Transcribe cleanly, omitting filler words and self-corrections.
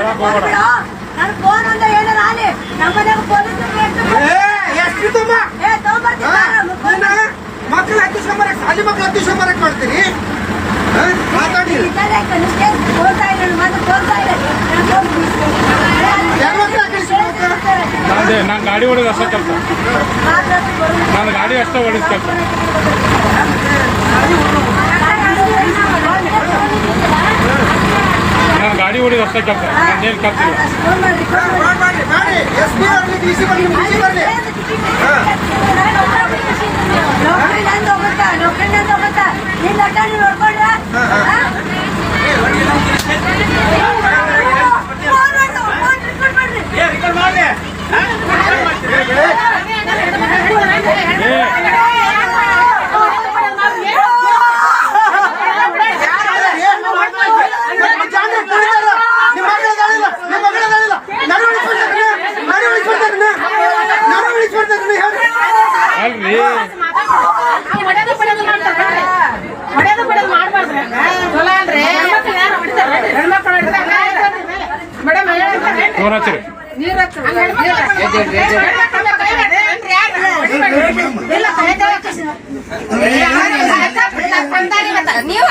ನನ್ ಫೋನ್ ಅಂತ ಹೇಳಿದ್ರೆ ಅಲ್ಲಿ ನಮ್ಮನೆಗೆ ಪೊಲೀಸ್ ಮಕ್ಕಳು ಹತ್ತಿಸ್ಕೊಂಬರಕ್ ಅಲ್ಲಿ ಮಕ್ಕಳು ಹತ್ತಿಸ್ಕೊಂಬರಕ್ ಮಾಡ್ತೀರಿ ಮಾತಾಡಿ ನಾನು ಗಾಡಿ ಹೊಡೆದು ಅಷ್ಟೇ ಕೆಲಸ ನಾನು ಗಾಡಿ ಅಷ್ಟೇ ಹೊಡಿಸ್ ಕೆಲಸ ನಾನು ಗಾಡಿ ಹೊಡಿದು ಅಷ್ಟೇ ಕೆಲಸ ನಾನೇನು ಕೆಲಸ ಅಲ್ರಿ ಫೋನ್ ಹಚ್ಚಿರಿ ನೀವು